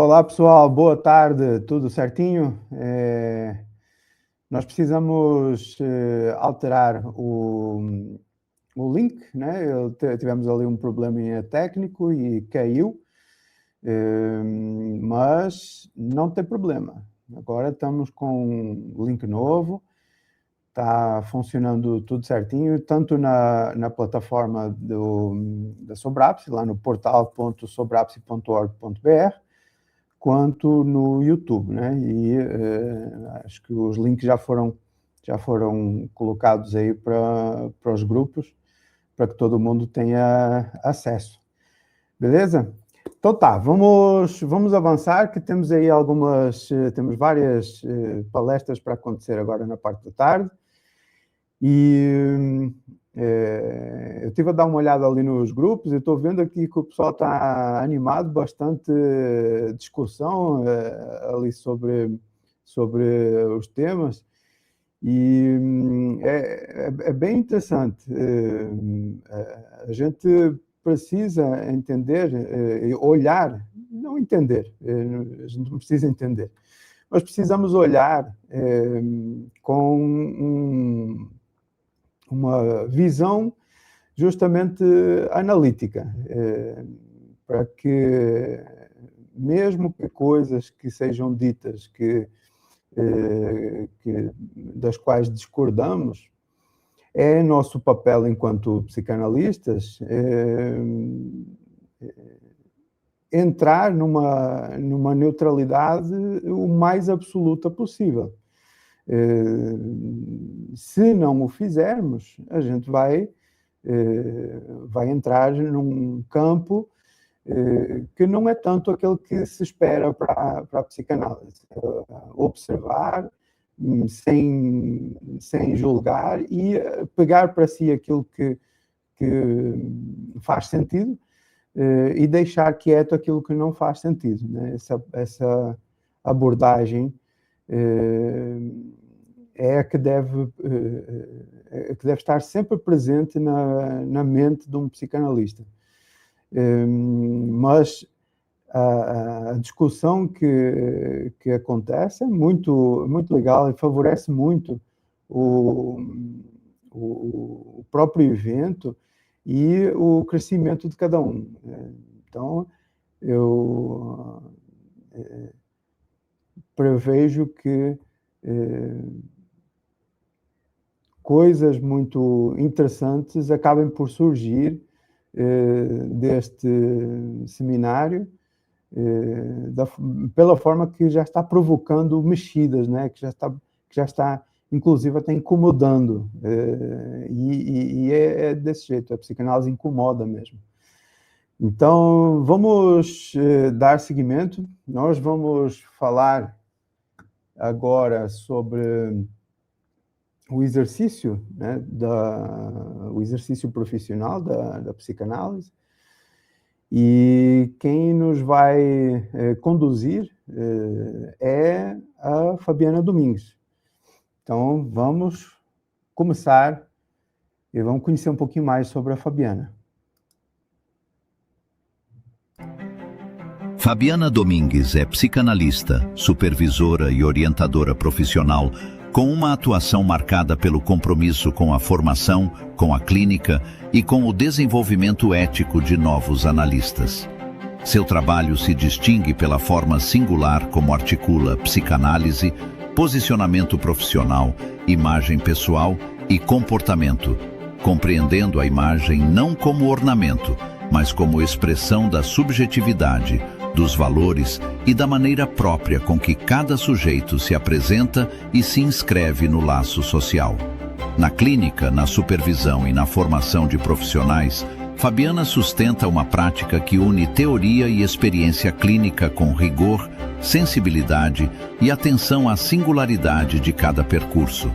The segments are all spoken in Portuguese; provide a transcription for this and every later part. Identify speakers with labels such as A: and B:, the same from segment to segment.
A: Olá, pessoal, boa tarde, tudo certinho? Nós precisamos alterar o link, né? Tivemos ali um probleminha técnico e caiu, mas não tem problema. Agora estamos com um link novo, está funcionando tudo certinho, tanto na plataforma da Sobrapse, lá no portal.sobrapse.org.br, quanto no YouTube, né? E acho que os links já foram colocados aí para os grupos, para que todo mundo tenha acesso. Beleza? Então tá, vamos avançar, que temos aí temos várias palestras para acontecer agora na parte da tarde. E eu estive a dar uma olhada ali nos grupos e estou vendo aqui que o pessoal está animado, bastante discussão ali sobre os temas, e é bem interessante. A gente precisa entender, olhar, não entender, a gente não precisa entender, mas precisamos olhar com uma visão justamente analítica, para que, mesmo que coisas que sejam ditas das quais discordamos, é nosso papel enquanto psicanalistas entrar numa neutralidade o mais absoluta possível. Se não o fizermos, a gente vai entrar num campo que não é tanto aquele que se espera para a psicanálise. Observar, sem julgar, e pegar para si aquilo que faz sentido e deixar quieto aquilo que não faz sentido, né? Essa abordagem é a que deve estar sempre presente na mente de um psicanalista. Mas a discussão que acontece é muito, muito legal e favorece muito o próprio evento e o crescimento de cada um. Então, eu prevejo que coisas muito interessantes acabem por surgir deste seminário, pela forma que já está provocando mexidas, né? que já está inclusive até incomodando, e é desse jeito, a psicanálise incomoda mesmo. Então, vamos dar seguimento. Nós vamos falar agora sobre o exercício, né, o exercício profissional da psicanálise, e quem nos vai conduzir é a Fabiana Domingues. Então, vamos começar e vamos conhecer um pouquinho mais sobre a Fabiana.
B: Fabiana Domingues é psicanalista, supervisora e orientadora profissional, com uma atuação marcada pelo compromisso com a formação, com a clínica e com o desenvolvimento ético de novos analistas. Seu trabalho se distingue pela forma singular como articula psicanálise, posicionamento profissional, imagem pessoal e comportamento, compreendendo a imagem não como ornamento, mas como expressão da subjetividade, dos valores e da maneira própria com que cada sujeito se apresenta e se inscreve no laço social. Na clínica, na supervisão e na formação de profissionais, Fabiana sustenta uma prática que une teoria e experiência clínica com rigor, sensibilidade e atenção à singularidade de cada percurso.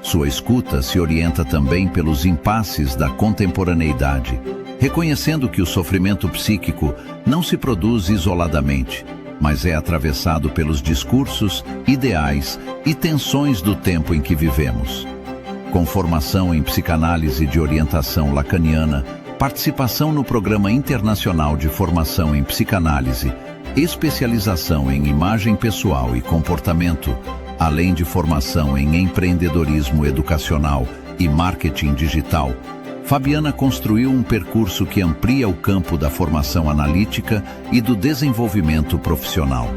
B: Sua escuta se orienta também pelos impasses da contemporaneidade, reconhecendo que o sofrimento psíquico não se produz isoladamente, mas é atravessado pelos discursos, ideais e tensões do tempo em que vivemos. Com formação em psicanálise de orientação lacaniana, participação no Programa Internacional de Formação em Psicanálise, especialização em imagem pessoal e comportamento, além de formação em empreendedorismo educacional e marketing digital, Fabiana construiu um percurso que amplia o campo da formação analítica e do desenvolvimento profissional.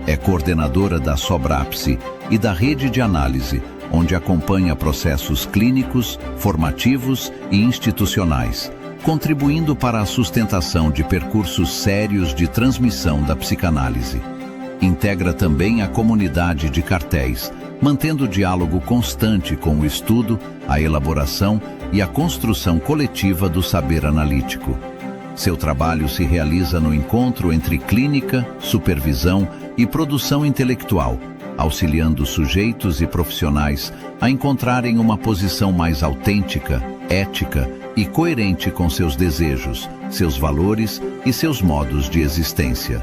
B: É coordenadora da Sobrapse e da Rede de Análise, onde acompanha processos clínicos, formativos e institucionais, contribuindo para a sustentação de percursos sérios de transmissão da psicanálise. Integra também a comunidade de cartéis, mantendo diálogo constante com o estudo, a elaboração e a construção coletiva do saber analítico. Seu trabalho se realiza no encontro entre clínica, supervisão e produção intelectual, auxiliando sujeitos e profissionais a encontrarem uma posição mais autêntica, ética e coerente com seus desejos, seus valores e seus modos de existência.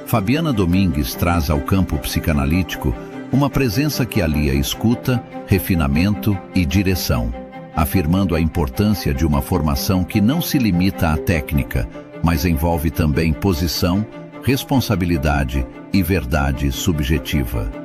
B: Fabiana Domingues traz ao campo psicanalítico uma presença que alia escuta, refinamento e direção, afirmando a importância de uma formação que não se limita à técnica, mas envolve também posição, responsabilidade e verdade subjetiva.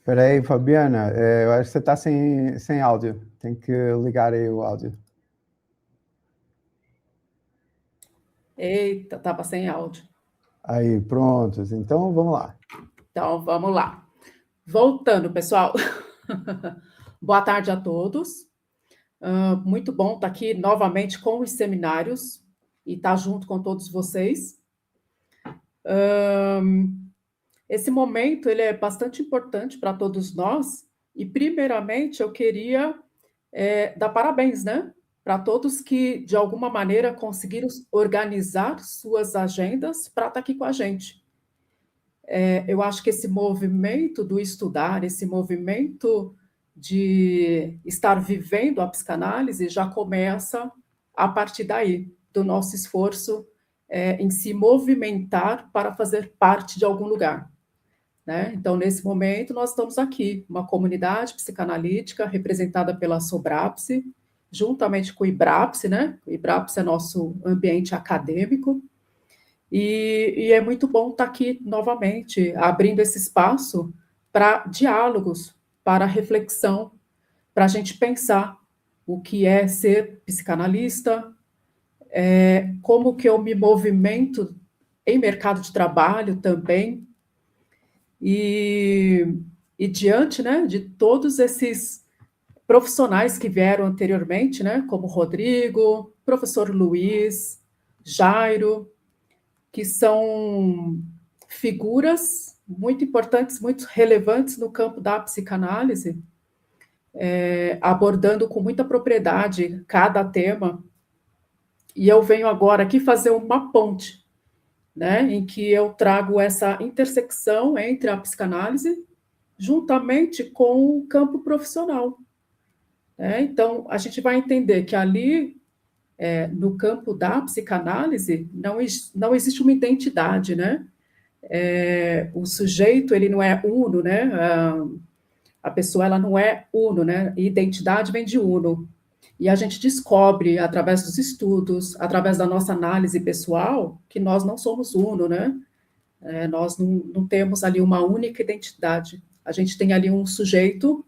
A: Espera aí, Fabiana, eu acho que você está sem áudio. Tem que ligar aí o áudio.
C: Eita, estava sem áudio.
A: Aí, prontos. Então, vamos lá.
C: Então, vamos lá. Voltando, pessoal. Boa tarde a todos. Muito bom estar aqui novamente com os seminários e estar junto com todos vocês. Esse momento ele é bastante importante para todos nós e, primeiramente, eu queria dar parabéns, né, para todos que, de alguma maneira, conseguiram organizar suas agendas para estar aqui com a gente. Eu acho que esse movimento do estudar, esse movimento de estar vivendo a psicanálise já começa a partir daí, do nosso esforço em se movimentar para fazer parte de algum lugar. Né? Então, nesse momento, nós estamos aqui, uma comunidade psicanalítica representada pela Sobrapse, juntamente com o IBRAPSE, né? O IBRAPSE é nosso ambiente acadêmico, e é muito bom estar aqui novamente, abrindo esse espaço para diálogos, para reflexão, para a gente pensar o que é ser psicanalista, como que eu me movimento em mercado de trabalho também, e diante, né, de todos esses profissionais que vieram anteriormente, né, como Rodrigo, professor Luiz, Jairo, que são figuras muito importantes, muito relevantes no campo da psicanálise, abordando com muita propriedade cada tema, e eu venho agora aqui fazer uma ponte, né, em que eu trago essa intersecção entre a psicanálise juntamente com o campo profissional. Então, a gente vai entender que ali, no campo da psicanálise, não existe uma identidade, né? O sujeito, ele não é uno, né? A pessoa, ela não é uno, né? Identidade vem de uno. E a gente descobre, através dos estudos, através da nossa análise pessoal, que nós não somos uno, né? Nós não temos ali uma única identidade. A gente tem ali um sujeito,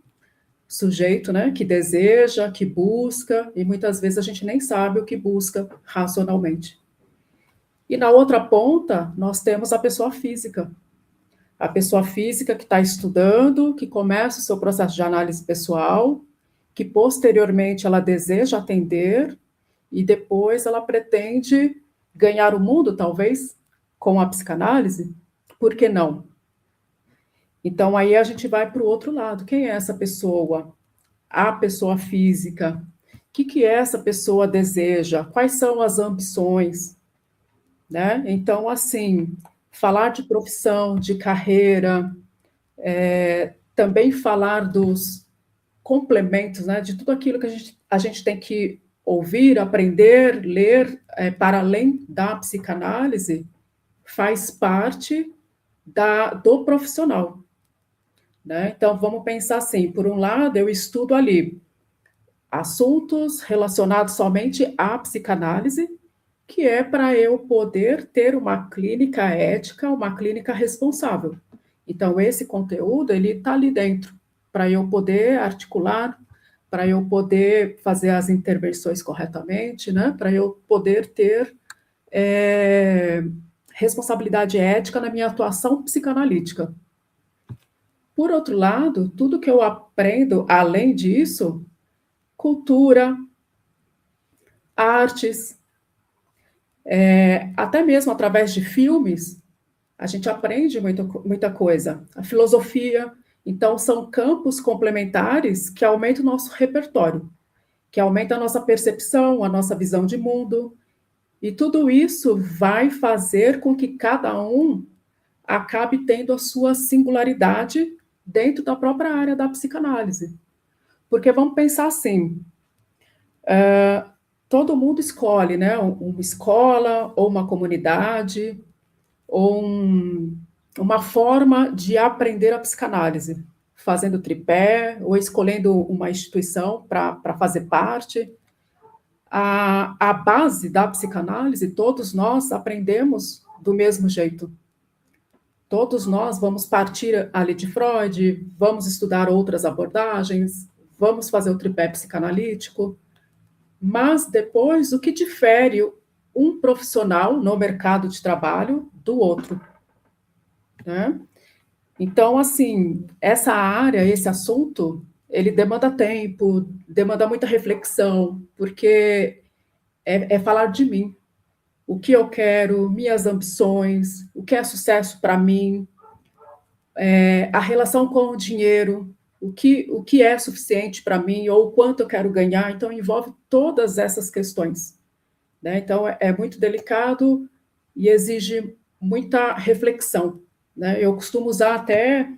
C: né, que deseja, que busca, e muitas vezes a gente nem sabe o que busca racionalmente. E na outra ponta, nós temos a pessoa física. A pessoa física que está estudando, que começa o seu processo de análise pessoal, que posteriormente ela deseja atender, e depois ela pretende ganhar o mundo, talvez, com a psicanálise. Por que não? Então, aí a gente vai para o outro lado. Quem é essa pessoa? A pessoa física. O que essa pessoa deseja? Quais são as ambições? Né? Então, assim, falar de profissão, de carreira, também falar dos complementos, né? De tudo aquilo que a gente tem que ouvir, aprender, ler, para além da psicanálise, faz parte do profissional, né? Então, vamos pensar assim, por um lado, eu estudo ali assuntos relacionados somente à psicanálise, que é para eu poder ter uma clínica ética, uma clínica responsável. Então, esse conteúdo, ele está ali dentro, para eu poder articular, para eu poder fazer as intervenções corretamente, né? Para eu poder ter responsabilidade ética na minha atuação psicanalítica. Por outro lado, tudo que eu aprendo além disso, cultura, artes, até mesmo através de filmes, a gente aprende muita coisa. A filosofia, então, são campos complementares que aumentam o nosso repertório, que aumentam a nossa percepção, a nossa visão de mundo, e tudo isso vai fazer com que cada um acabe tendo a sua singularidade dentro da própria área da psicanálise. Porque vamos pensar assim, todo mundo escolhe, né, uma escola, ou uma comunidade, ou uma forma de aprender a psicanálise, fazendo tripé, ou escolhendo uma instituição para fazer parte. A base da psicanálise, todos nós aprendemos do mesmo jeito. Todos nós vamos partir ali de Freud, vamos estudar outras abordagens, vamos fazer o tripé psicanalítico, mas depois o que difere um profissional no mercado de trabalho do outro, né? Então, assim, essa área, esse assunto, ele demanda tempo, demanda muita reflexão, porque é falar de mim, o que eu quero, minhas ambições, o que é sucesso para mim, a relação com o dinheiro, o que é suficiente para mim, ou o quanto eu quero ganhar, então envolve todas essas questões, né? Então é muito delicado e exige muita reflexão, né? Eu costumo usar até,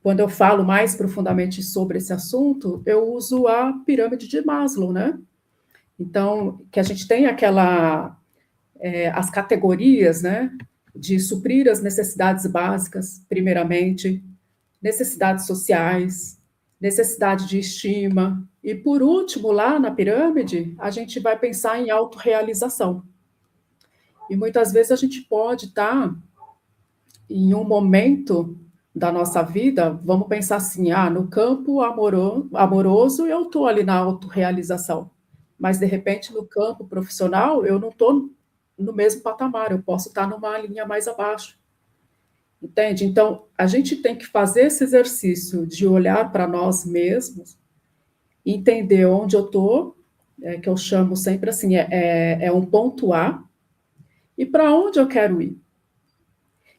C: quando eu falo mais profundamente sobre esse assunto, eu uso a pirâmide de Maslow, né? Então, que a gente tem as categorias, né, de suprir as necessidades básicas, primeiramente, necessidades sociais, necessidade de estima, e por último, lá na pirâmide, a gente vai pensar em autorrealização. E muitas vezes a gente pode estar em um momento da nossa vida, vamos pensar assim, no campo amoroso eu estou ali na autorrealização, mas de repente no campo profissional eu não estou no mesmo patamar, eu posso estar numa linha mais abaixo. Entende? Então, a gente tem que fazer esse exercício de olhar para nós mesmos, entender onde eu estou, que eu chamo sempre assim, é um ponto A, e para onde eu quero ir.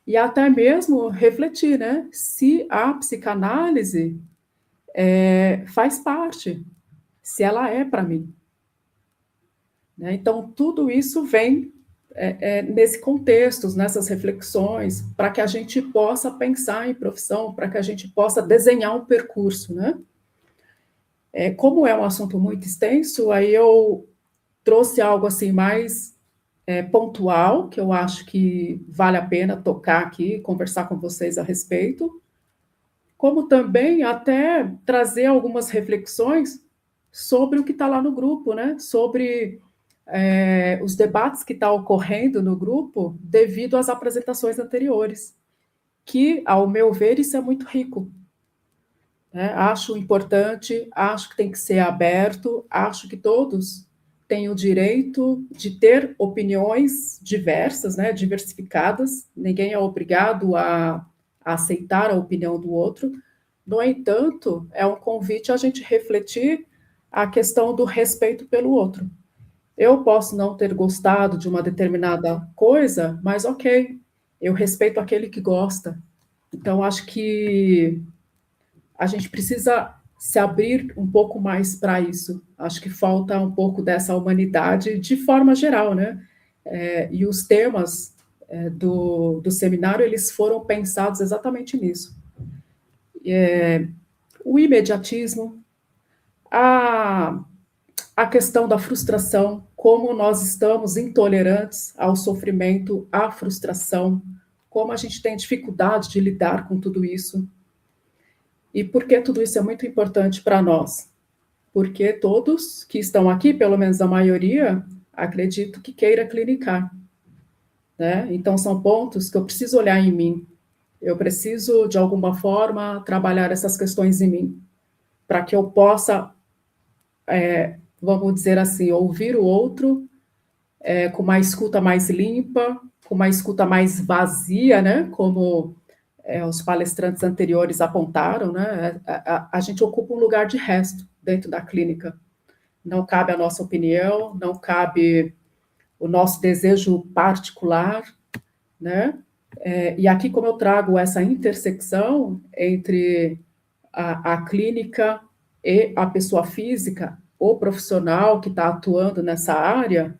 C: E até mesmo refletir, né? Se a psicanálise faz parte, se ela é para mim. Né? Então, tudo isso vem nesse contexto, nessas reflexões, para que a gente possa pensar em profissão, para que a gente possa desenhar um percurso, né? Como é um assunto muito extenso, aí eu trouxe algo assim mais pontual, que eu acho que vale a pena tocar aqui, conversar com vocês a respeito, como também até trazer algumas reflexões sobre o que está lá no grupo, né? Sobre os debates que estão ocorrendo no grupo devido às apresentações anteriores, que, ao meu ver, isso é muito rico. Né? Acho importante, acho que tem que ser aberto, acho que todos têm o direito de ter opiniões diversas, né, diversificadas, ninguém é obrigado a aceitar a opinião do outro. No entanto, é um convite a gente refletir a questão do respeito pelo outro. Eu posso não ter gostado de uma determinada coisa, mas ok, eu respeito aquele que gosta. Então, acho que a gente precisa se abrir um pouco mais para isso. Acho que falta um pouco dessa humanidade de forma geral, né? E os temas do seminário, eles foram pensados exatamente nisso. O imediatismo, a a questão da frustração, como nós estamos intolerantes ao sofrimento, à frustração, como a gente tem dificuldade de lidar com tudo isso. E por que tudo isso é muito importante para nós? Porque todos que estão aqui, pelo menos a maioria, acredito que queira clinicar, né? Então, são pontos que eu preciso olhar em mim. Eu preciso, de alguma forma, trabalhar essas questões em mim, para que eu possa, vamos dizer assim, ouvir o outro com uma escuta mais limpa, com uma escuta mais vazia, né? Como os palestrantes anteriores apontaram, né? A gente ocupa um lugar de resto dentro da clínica. Não cabe a nossa opinião, não cabe o nosso desejo particular, né? E aqui, como eu trago essa intersecção entre a clínica e a pessoa física, o profissional que está atuando nessa área,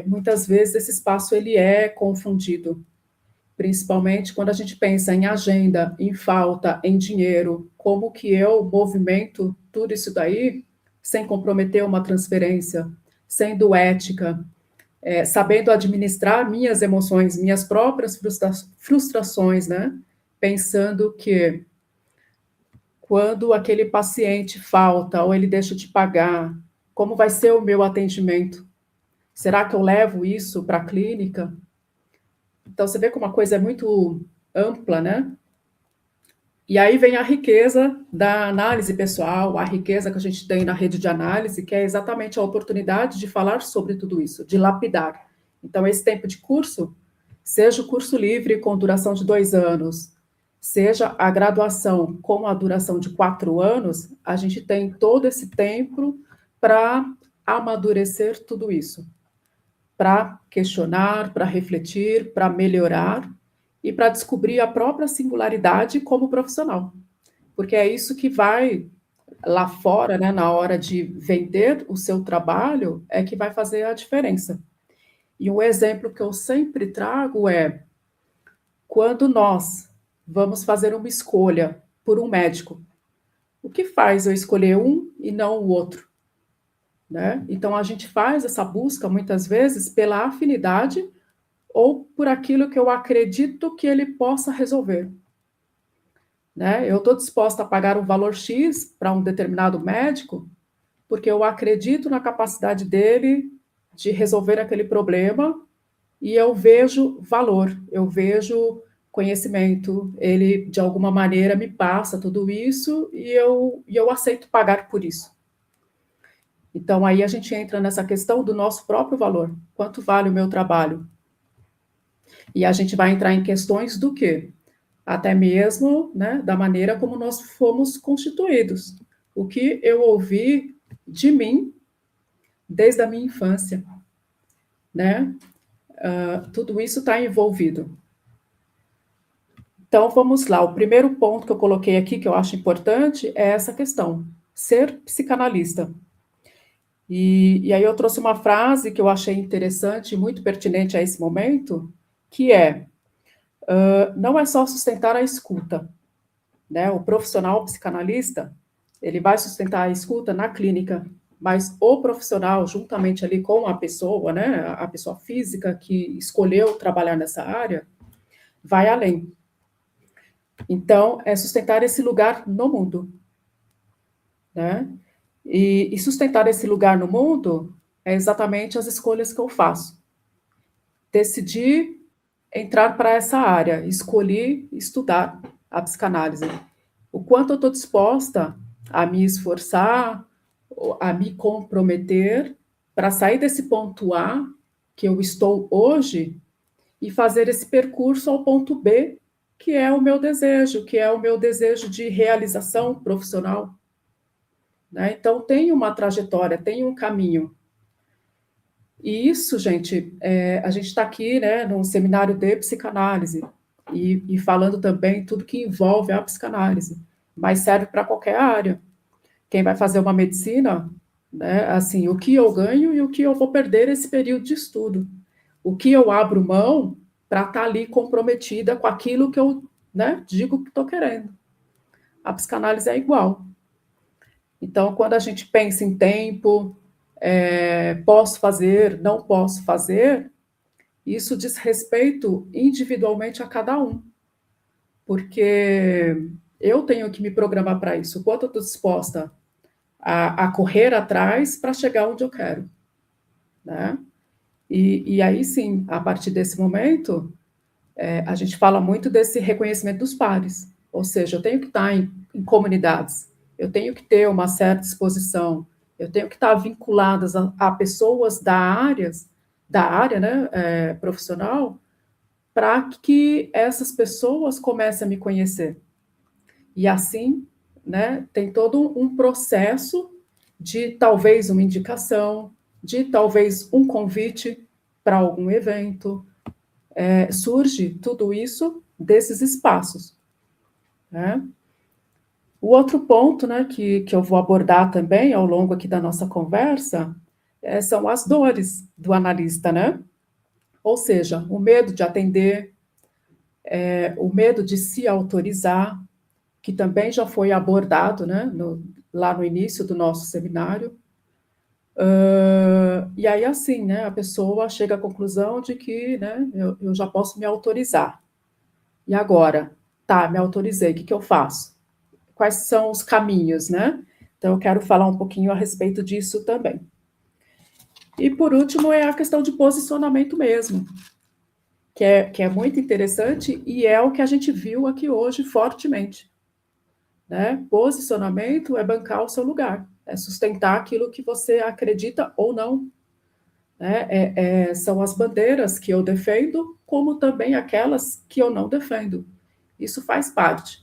C: muitas vezes esse espaço ele é confundido, principalmente quando a gente pensa em agenda, em falta, em dinheiro, como que eu movimento tudo isso daí sem comprometer uma transferência, sendo ética, sabendo administrar minhas emoções, minhas próprias frustrações, né? Pensando que quando aquele paciente falta ou ele deixa de pagar, como vai ser o meu atendimento? Será que eu levo isso para a clínica? Então, você vê como uma coisa é muito ampla, né? E aí vem a riqueza da análise pessoal, a riqueza que a gente tem na rede de análise, que é exatamente a oportunidade de falar sobre tudo isso, de lapidar. Então, esse tempo de curso, seja o curso livre com duração de 2 anos, seja a graduação com a duração de 4 anos, a gente tem todo esse tempo para amadurecer tudo isso, para questionar, para refletir, para melhorar e para descobrir a própria singularidade como profissional. Porque é isso que vai lá fora, né, na hora de vender o seu trabalho, é que vai fazer a diferença. E um exemplo que eu sempre trago é quando nós vamos fazer uma escolha por um médico. O que faz eu escolher um e não o outro? Né? Então, a gente faz essa busca, muitas vezes, pela afinidade ou por aquilo que eu acredito que ele possa resolver. Né? Eu estou disposta a pagar um valor X para um determinado médico, porque eu acredito na capacidade dele de resolver aquele problema e eu vejo valor, eu vejo conhecimento, ele, de alguma maneira, me passa tudo isso e eu aceito pagar por isso. Então, aí a gente entra nessa questão do nosso próprio valor. Quanto vale o meu trabalho? E a gente vai entrar em questões do quê? Até mesmo, né, da maneira como nós fomos constituídos. O que eu ouvi de mim desde a minha infância, né? Tudo isso está envolvido. Então, vamos lá. O primeiro ponto que eu coloquei aqui, que eu acho importante, é essa questão, ser psicanalista. E aí eu trouxe uma frase que eu achei interessante e muito pertinente a esse momento, que é, não é só sustentar a escuta, né? O profissional psicanalista, ele vai sustentar a escuta na clínica, mas o profissional, juntamente ali com a pessoa, né, a pessoa física que escolheu trabalhar nessa área, vai além. Então, é sustentar esse lugar no mundo, né? E sustentar esse lugar no mundo é exatamente as escolhas que eu faço. Decidi entrar para essa área, escolhi estudar a psicanálise. O quanto eu estou disposta a me esforçar, a me comprometer para sair desse ponto A que eu estou hoje e fazer esse percurso ao ponto B, que é o meu desejo, que é o meu desejo de realização profissional. Né? Então, tem uma trajetória, tem um caminho. E isso, gente, a gente está aqui, né, num seminário de psicanálise, e falando também tudo que envolve a psicanálise, mas serve para qualquer área. Quem vai fazer uma medicina, né, assim, o que eu ganho e o que eu vou perder esse período de estudo. O que eu abro mão para estar ali comprometida com aquilo que eu, né, digo que estou querendo. A psicanálise é igual. Então, quando a gente pensa em tempo, posso fazer, não posso fazer, isso diz respeito individualmente a cada um, porque eu tenho que me programar para isso, o quanto eu estou disposta a correr atrás para chegar onde eu quero, né? E aí sim, a partir desse momento, a gente fala muito desse reconhecimento dos pares, ou seja, eu tenho que estar em comunidades, eu tenho que ter uma certa exposição, eu tenho que estar vinculadas a pessoas da área, né, profissional, para que essas pessoas comecem a me conhecer. E assim, né, tem todo um processo de talvez uma indicação, de talvez um convite para algum evento. Surge tudo isso desses espaços, né? O outro ponto, né, que eu vou abordar também ao longo aqui da nossa conversa são as dores do analista, né? Ou seja, o medo de atender, o medo de se autorizar, que também já foi abordado, né, lá no início do nosso seminário. E aí, assim, né, a pessoa chega à conclusão de que, né, eu já posso me autorizar. E agora? Tá, me autorizei, o que eu faço? Quais são os caminhos, né? Então, eu quero falar um pouquinho a respeito disso também. E, por último, é a questão de posicionamento mesmo, que é muito interessante e é o que a gente viu aqui hoje fortemente, né? Posicionamento é bancar o seu lugar, é sustentar aquilo que você acredita ou não, né? São as bandeiras que eu defendo, como também aquelas que eu não defendo. Isso faz parte.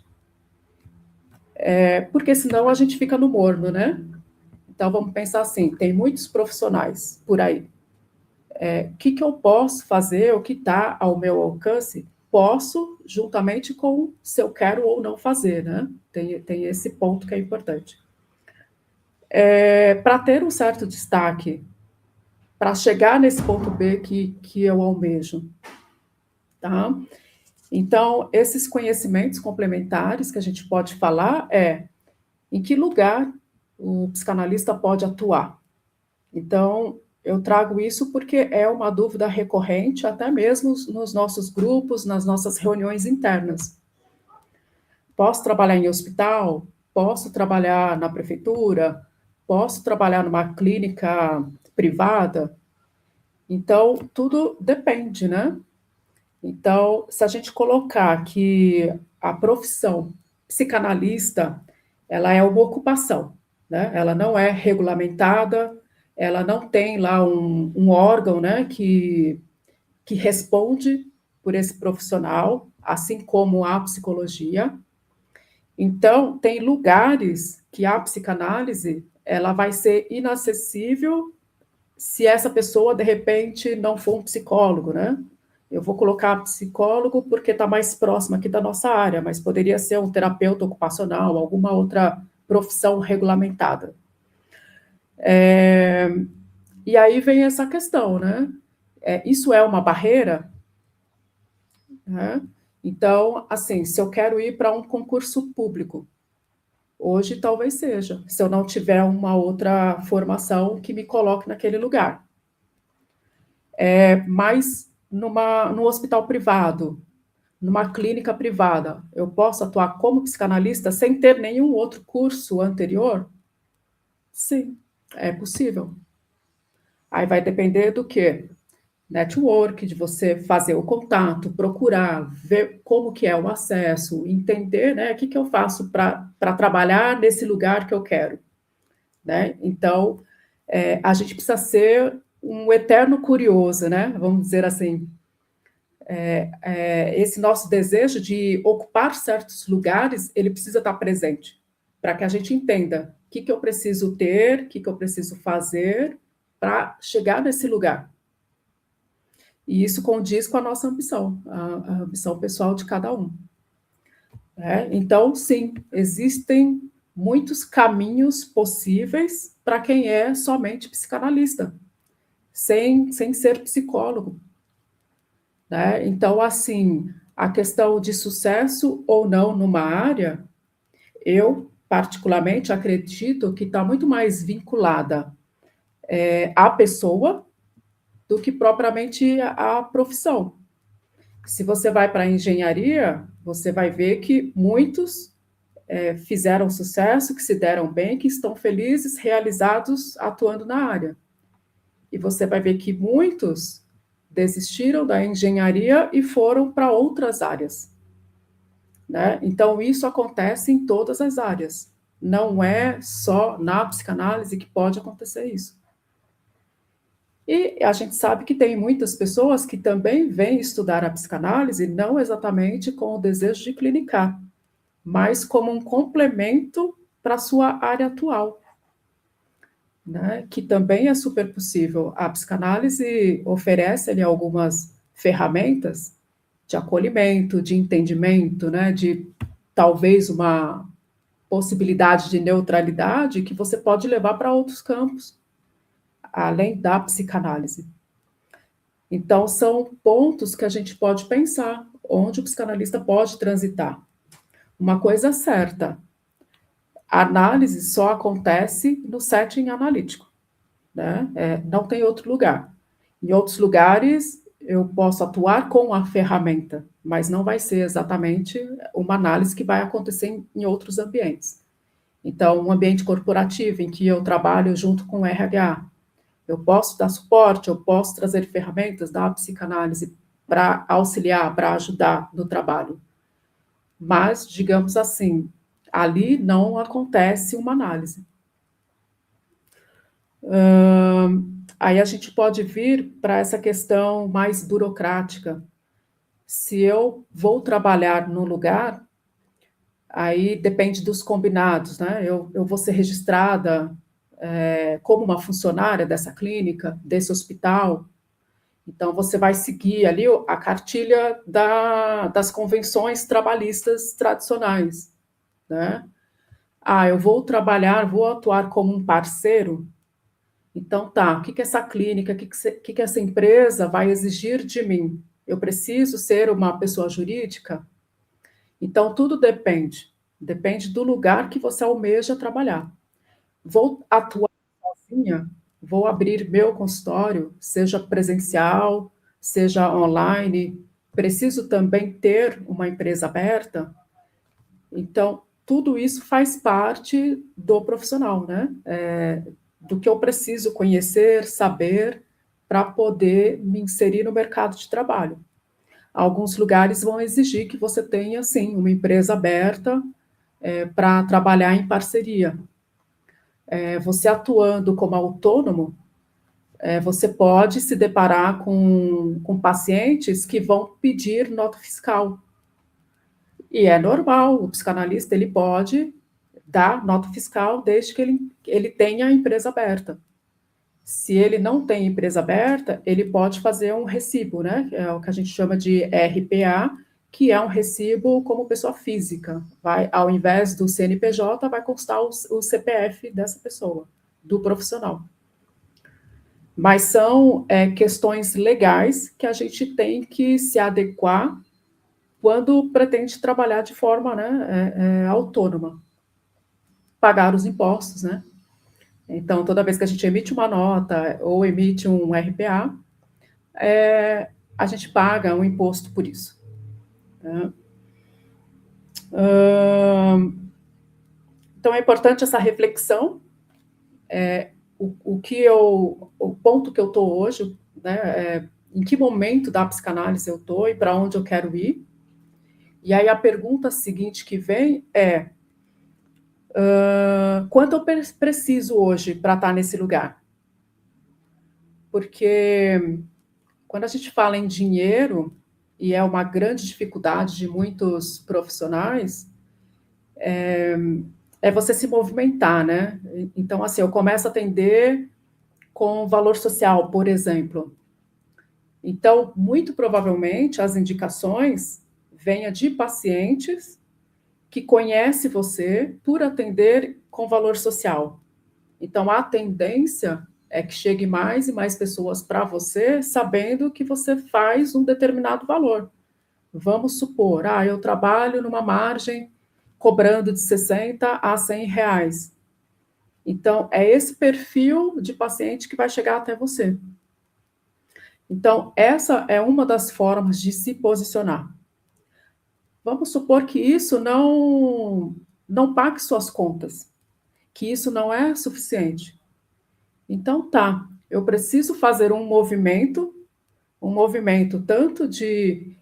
C: Porque senão a gente fica no morno, né? Então, vamos pensar assim, tem muitos profissionais por aí. O que eu posso fazer, o que está ao meu alcance, posso, juntamente com se eu quero ou não fazer, né? Tem esse ponto que é importante. Para ter um certo destaque, para chegar nesse ponto B que eu almejo, tá? Então, esses conhecimentos complementares que a gente pode falar em que lugar o psicanalista pode atuar. Então, eu trago isso porque é uma dúvida recorrente, até mesmo nos nossos grupos, nas nossas reuniões internas. Posso trabalhar em hospital? Posso trabalhar na prefeitura? Posso trabalhar numa clínica privada? Então, tudo depende, né? Então, se a gente colocar que a profissão psicanalista, ela é uma ocupação, né? Ela não é regulamentada, ela não tem lá um órgão, né, que responde por esse profissional, assim como a psicologia. Então, tem lugares que a psicanálise ela vai ser inacessível se essa pessoa, de repente, não for um psicólogo, né? Eu vou colocar psicólogo porque está mais próximo aqui da nossa área, mas poderia ser um terapeuta ocupacional, alguma outra profissão regulamentada. E aí vem essa questão, né? Isso é uma barreira? Né? Então, assim, se eu quero ir para um concurso público, hoje talvez seja, se eu não tiver uma outra formação que me coloque naquele lugar. Mas no hospital privado, numa clínica privada, eu posso atuar como psicanalista sem ter nenhum outro curso anterior? Sim, é possível. Aí vai depender do quê? Network, de você fazer o contato, procurar, ver como que é o acesso, entender, né, o que eu faço para trabalhar nesse lugar que eu quero, né? Então, a gente precisa ser um eterno curioso, né? Vamos dizer assim. Esse nosso desejo de ocupar certos lugares, ele precisa estar presente, para que a gente entenda o que eu preciso ter, o que eu preciso fazer para chegar nesse lugar. E isso condiz com a nossa ambição, a ambição pessoal de cada um. Então, sim, existem muitos caminhos possíveis para quem é somente psicanalista, sem ser psicólogo. Né? Então, assim, a questão de sucesso ou não numa área, eu, particularmente, acredito que está muito mais vinculada a pessoa do que propriamente a profissão. Se você vai para a engenharia, você vai ver que muitos fizeram sucesso, que se deram bem, que estão felizes, realizados, atuando na área. E você vai ver que muitos desistiram da engenharia e foram para outras áreas, né? Então, isso acontece em todas as áreas. Não é só na psicanálise que pode acontecer isso. E a gente sabe que tem muitas pessoas que também vêm estudar a psicanálise não exatamente com o desejo de clinicar, mas como um complemento para a sua área atual, né? Que também é super possível. A psicanálise oferece ali algumas ferramentas de acolhimento, de entendimento, né? De talvez uma possibilidade de neutralidade que você pode levar para outros campos, além da psicanálise. Então, são pontos que a gente pode pensar, onde o psicanalista pode transitar. Uma coisa é certa, a análise só acontece no setting analítico, né? Não tem outro lugar. Em outros lugares, eu posso atuar com a ferramenta, mas não vai ser exatamente uma análise que vai acontecer em outros ambientes. Então, um ambiente corporativo em que eu trabalho junto com o RH, eu posso dar suporte, eu posso trazer ferramentas da psicanálise para auxiliar, para ajudar no trabalho. Mas, digamos assim, ali não acontece uma análise. Aí a gente pode vir para essa questão mais burocrática. Se eu vou trabalhar no lugar, aí depende dos combinados, né? Eu vou ser registrada como uma funcionária dessa clínica, desse hospital. Então, você vai seguir ali a cartilha das convenções trabalhistas tradicionais, né? Eu vou trabalhar, vou atuar como um parceiro. Então, tá, o que essa clínica, o que essa empresa vai exigir de mim? Eu preciso ser uma pessoa jurídica? Então, tudo depende do lugar que você almeja trabalhar. Vou atuar sozinha, vou abrir meu consultório, seja presencial, seja online, preciso também ter uma empresa aberta. Então, tudo isso faz parte do profissional, né? Do que eu preciso conhecer, saber, para poder me inserir no mercado de trabalho. Alguns lugares vão exigir que você tenha, sim, uma empresa aberta para trabalhar em parceria. Você atuando como autônomo, você pode se deparar com pacientes que vão pedir nota fiscal. E é normal, o psicanalista ele pode dar nota fiscal desde que ele tenha a empresa aberta. Se ele não tem empresa aberta, ele pode fazer um recibo, né? É o que a gente chama de RPA, que é um recibo como pessoa física. Ao invés do CNPJ, vai constar o CPF dessa pessoa, do profissional. Mas são questões legais que a gente tem que se adequar quando pretende trabalhar de forma, né, autônoma. Pagar os impostos, né? Então, toda vez que a gente emite uma nota ou emite um RPA, a gente paga um imposto por isso. Né? Então, é importante essa reflexão. O ponto que eu estou hoje, né, em que momento da psicanálise eu estou e para onde eu quero ir. E aí a pergunta seguinte que vem é: quanto eu preciso hoje para estar nesse lugar? Porque quando a gente fala em dinheiro, e é uma grande dificuldade de muitos profissionais, é você se movimentar, né? Então, assim, eu começo a atender com valor social, por exemplo. Então, muito provavelmente, as indicações venham de pacientes que conhecem você por atender com valor social. Então, a tendência é que chegue mais e mais pessoas para você, sabendo que você faz um determinado valor. Vamos supor, eu trabalho numa margem cobrando de 60 a 100 reais. Então, é esse perfil de paciente que vai chegar até você. Então, essa é uma das formas de se posicionar. Vamos supor que isso não pague suas contas, que isso não é suficiente. Então, tá, eu preciso fazer um movimento tanto de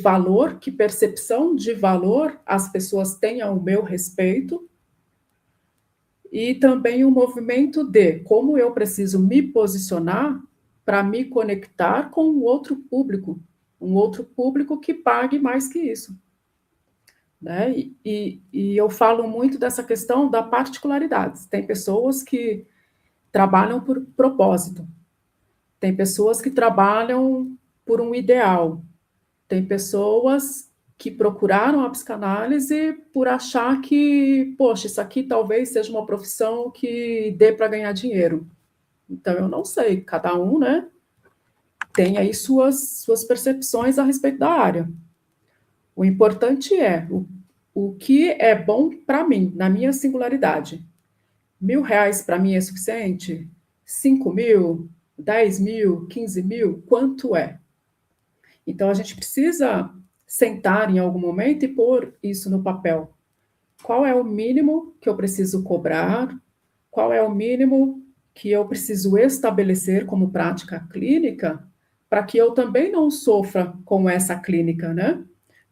C: valor, que percepção de valor as pessoas tenham ao meu respeito, e também um movimento de como eu preciso me posicionar para me conectar com um outro público que pague mais que isso. Né? E eu falo muito dessa questão da particularidade. Tem pessoas que trabalham por propósito, tem pessoas que trabalham por um ideal, tem pessoas que procuraram a psicanálise por achar que, poxa, isso aqui talvez seja uma profissão que dê para ganhar dinheiro. Então, eu não sei, cada um, né, tem aí suas percepções a respeito da área. O importante é o que é bom para mim, na minha singularidade. R$ 1.000 para mim é suficiente? 5.000? 10.000? 15.000? Quanto é? Então, a gente precisa sentar em algum momento e pôr isso no papel. Qual é o mínimo que eu preciso cobrar? Qual é o mínimo que eu preciso estabelecer como prática clínica para que eu também não sofra com essa clínica, né?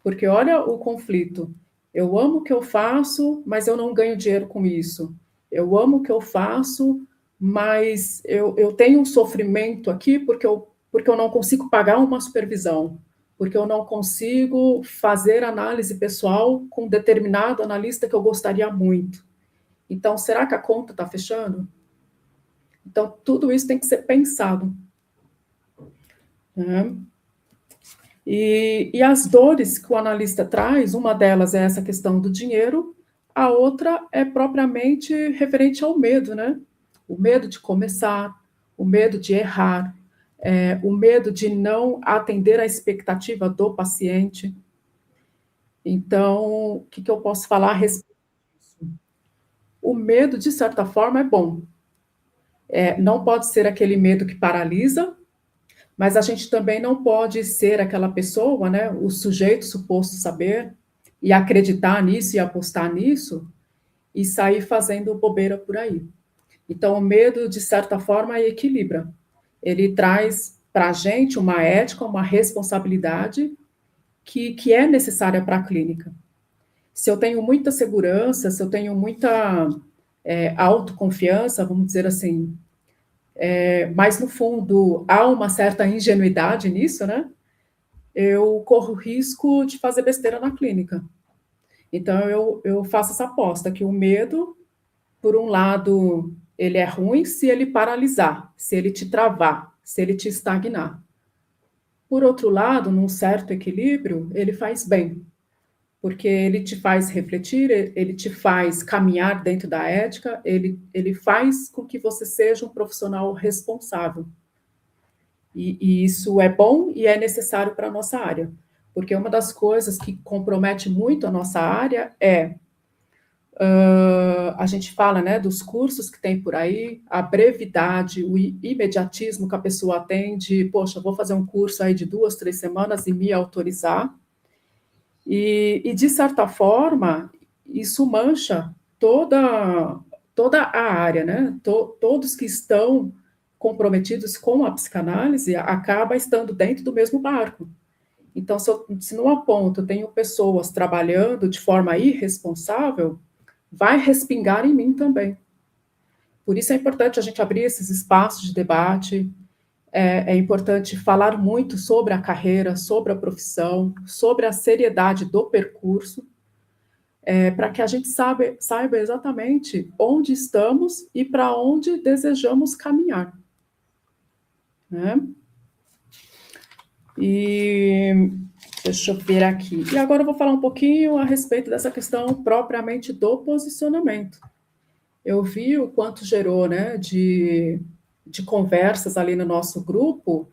C: Porque olha o conflito. Eu amo o que eu faço, mas eu não ganho dinheiro com isso. Eu amo o que eu faço, mas eu tenho um sofrimento aqui porque eu não consigo pagar uma supervisão, porque eu não consigo fazer análise pessoal com determinado analista que eu gostaria muito. Então, será que a conta está fechando? Então, tudo isso tem que ser pensado. Né? E as dores que o analista traz, uma delas é essa questão do dinheiro, a outra é propriamente referente ao medo, né? O medo de começar, o medo de errar, o medo de não atender à expectativa do paciente. Então, o que eu posso falar a respeito disso? O medo, de certa forma, é bom. Não pode ser aquele medo que paralisa, mas a gente também não pode ser aquela pessoa, né, o sujeito suposto saber, e acreditar nisso e apostar nisso, e sair fazendo bobeira por aí. Então, o medo, de certa forma, equilibra. Ele traz para a gente uma ética, uma responsabilidade que é necessária para a clínica. Se eu tenho muita segurança, se eu tenho muita autoconfiança, vamos dizer assim, mas no fundo há uma certa ingenuidade nisso, né? Eu corro o risco de fazer besteira na clínica. Então, eu faço essa aposta, que o medo, por um lado, ele é ruim se ele paralisar, se ele te travar, se ele te estagnar. Por outro lado, num certo equilíbrio, ele faz bem, porque ele te faz refletir, ele te faz caminhar dentro da ética, ele faz com que você seja um profissional responsável. E isso é bom e é necessário para a nossa área, porque uma das coisas que compromete muito a nossa área é, a gente fala, né, dos cursos que tem por aí, a brevidade, o imediatismo que a pessoa tem de, poxa, vou fazer um curso aí de 2, 3 semanas e me autorizar, e de certa forma, isso mancha toda a área, né, todos que estão comprometidos com a psicanálise, acaba estando dentro do mesmo barco. Então, se numa ponta eu tenho pessoas trabalhando de forma irresponsável, vai respingar em mim também. Por isso é importante a gente abrir esses espaços de debate, é importante falar muito sobre a carreira, sobre a profissão, sobre a seriedade do percurso, para que a gente saiba exatamente onde estamos e para onde desejamos caminhar. Né? E deixa eu ver aqui. E agora eu vou falar um pouquinho a respeito dessa questão propriamente do posicionamento. Eu vi o quanto gerou, né, de conversas ali no nosso grupo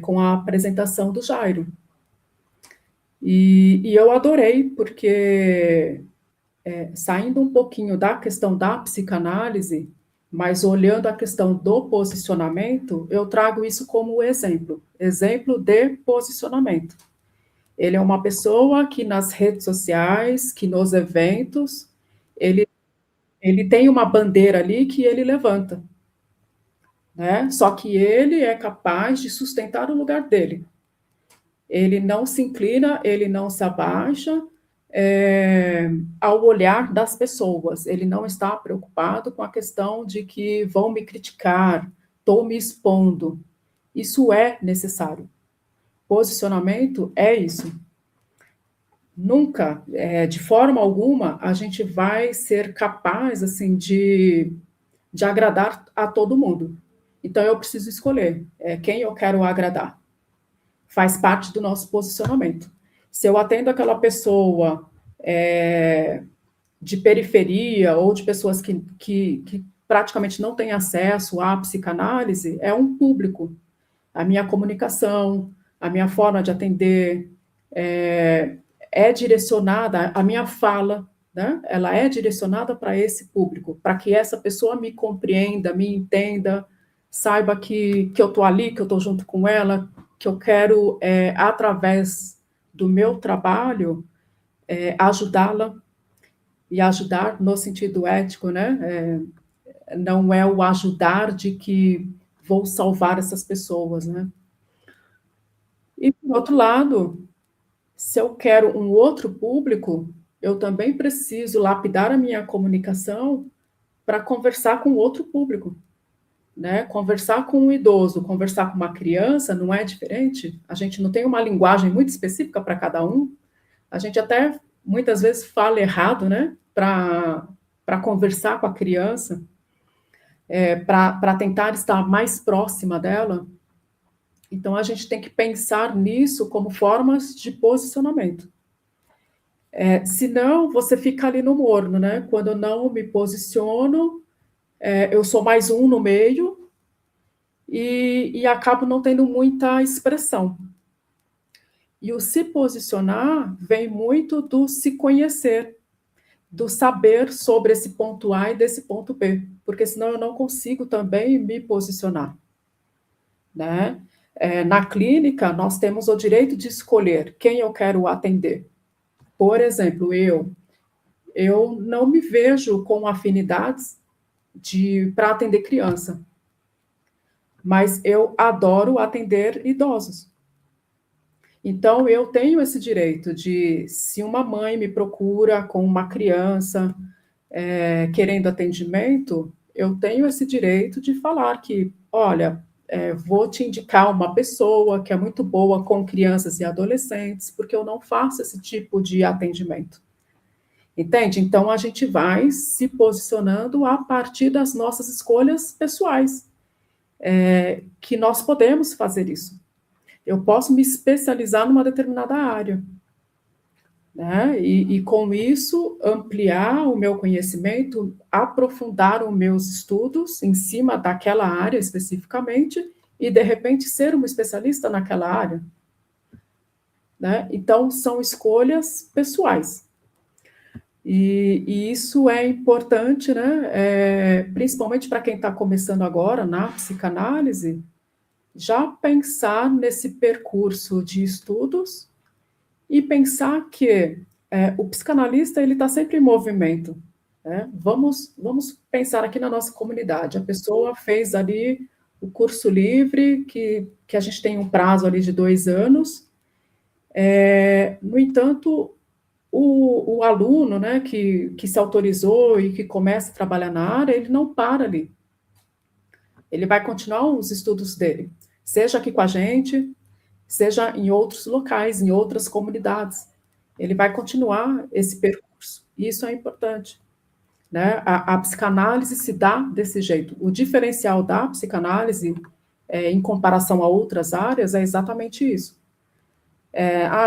C: com a apresentação do Jairo. E eu adorei, porque saindo um pouquinho da questão da psicanálise, mas olhando a questão do posicionamento, eu trago isso como exemplo de posicionamento. Ele é uma pessoa que nas redes sociais, que nos eventos, ele tem uma bandeira ali que ele levanta, né? Só que ele é capaz de sustentar o lugar dele. Ele não se inclina, ele não se abaixa ao olhar das pessoas. Ele não está preocupado com a questão de que vão me criticar, estou me expondo. Isso é necessário. Posicionamento é isso. Nunca, de forma alguma, a gente vai ser capaz, assim, de agradar a todo mundo. Então, eu preciso escolher quem eu quero agradar. Faz parte do nosso posicionamento. Se eu atendo aquela pessoa de periferia ou de pessoas que praticamente não têm acesso à psicanálise, é um público. A minha comunicação, a minha forma de atender é direcionada, a minha fala, né? Ela é direcionada para esse público, para que essa pessoa me compreenda, me entenda, saiba que eu estou ali, que eu estou junto com ela, que eu quero, através do meu trabalho, ajudá-la, e ajudar no sentido ético, né? Não é o ajudar de que vou salvar essas pessoas, né? E, por outro lado, se eu quero um outro público, eu também preciso lapidar a minha comunicação para conversar com outro público, né? Conversar com um idoso, conversar com uma criança não é diferente. A gente não tem uma linguagem muito específica para cada um. A gente até muitas vezes fala errado, né? Para conversar com a criança, para tentar estar mais próxima dela. Então, a gente tem que pensar nisso como formas de posicionamento. Senão, você fica ali no morno, né? Quando eu não me posiciono, eu sou mais um no meio e acabo não tendo muita expressão. E o se posicionar vem muito do se conhecer, do saber sobre esse ponto A e desse ponto B, porque senão eu não consigo também me posicionar, né? Na clínica, nós temos o direito de escolher quem eu quero atender. Por exemplo, eu não me vejo com afinidades para atender criança, mas eu adoro atender idosos. Então, eu tenho esse direito de, se uma mãe me procura com uma criança querendo atendimento, eu tenho esse direito de falar que, olha, vou te indicar uma pessoa que é muito boa com crianças e adolescentes, porque eu não faço esse tipo de atendimento. Entende? Então, a gente vai se posicionando a partir das nossas escolhas pessoais, que nós podemos fazer isso. Eu posso me especializar numa determinada área, né? E com isso, ampliar o meu conhecimento, aprofundar os meus estudos em cima daquela área especificamente, e, de repente, ser uma especialista naquela área, né? Então, são escolhas pessoais. E isso é importante, né? Principalmente para quem está começando agora na psicanálise, já pensar nesse percurso de estudos e pensar que o psicanalista ele está sempre em movimento, né? Vamos pensar aqui na nossa comunidade. A pessoa fez ali o curso livre, que a gente tem um prazo ali de 2 anos. No entanto, o aluno, né, que se autorizou e que começa a trabalhar na área, ele não para ali. Ele vai continuar os estudos dele, seja aqui com a gente, seja em outros locais, em outras comunidades. Ele vai continuar esse percurso. E isso é importante, né? A psicanálise se dá desse jeito. O diferencial da psicanálise, em comparação a outras áreas, é exatamente isso.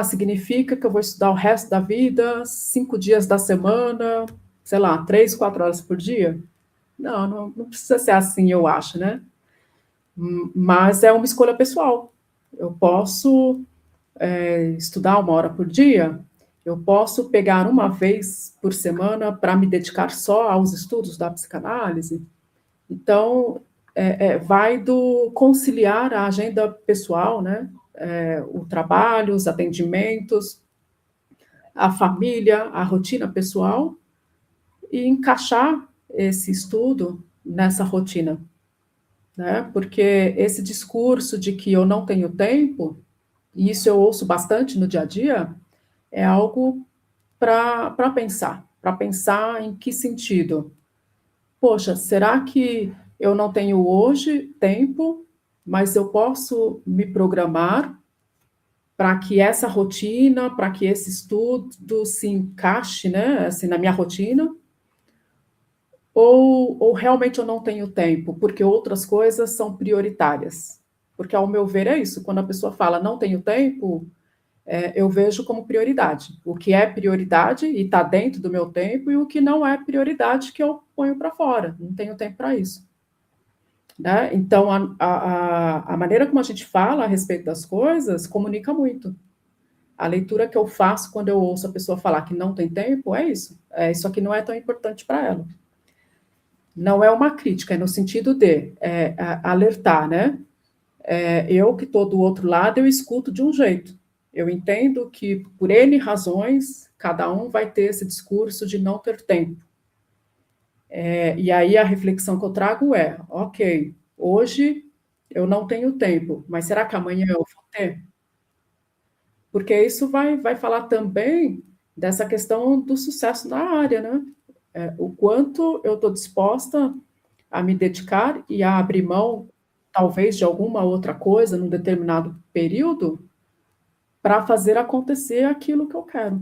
C: Significa que eu vou estudar o resto da vida, 5 dias da semana, sei lá, 3, 4 horas por dia? Não precisa ser assim, eu acho, né? Mas é uma escolha pessoal. Eu posso estudar 1 hora por dia, Eu posso pegar uma vez por semana para me dedicar só aos estudos da psicanálise? Então, vai do conciliar a agenda pessoal, né? O trabalho, os atendimentos, a família, a rotina pessoal, e encaixar esse estudo nessa rotina, né? Porque esse discurso de que eu não tenho tempo, e isso eu ouço bastante no dia a dia, é algo para pensar em que sentido? Poxa, será que eu não tenho hoje tempo, mas eu posso me programar para que essa rotina, para que esse estudo se encaixe, né, assim, na minha rotina? Ou realmente eu não tenho tempo, porque outras coisas são prioritárias? Porque, ao meu ver, é isso. Quando a pessoa fala não tenho tempo, eu vejo como prioridade. O que é prioridade e está dentro do meu tempo, e o que não é prioridade, que eu ponho para fora. Não tenho tempo para isso. Né? Então, a maneira como a gente fala a respeito das coisas comunica muito. A leitura que eu faço quando eu ouço a pessoa falar que não tem tempo é isso. Isso aqui não é tão importante para ela. Não é uma crítica, é no sentido de alertar, né? Eu que estou do outro lado, eu escuto de um jeito. Eu entendo que, por N razões, cada um vai ter esse discurso de não ter tempo. E aí a reflexão que eu trago é, ok, hoje eu não tenho tempo, mas será que amanhã eu vou ter? Porque isso vai falar também dessa questão do sucesso na área, né? O quanto eu estou disposta a me dedicar e a abrir mão, talvez, de alguma outra coisa num determinado período para fazer acontecer aquilo que eu quero.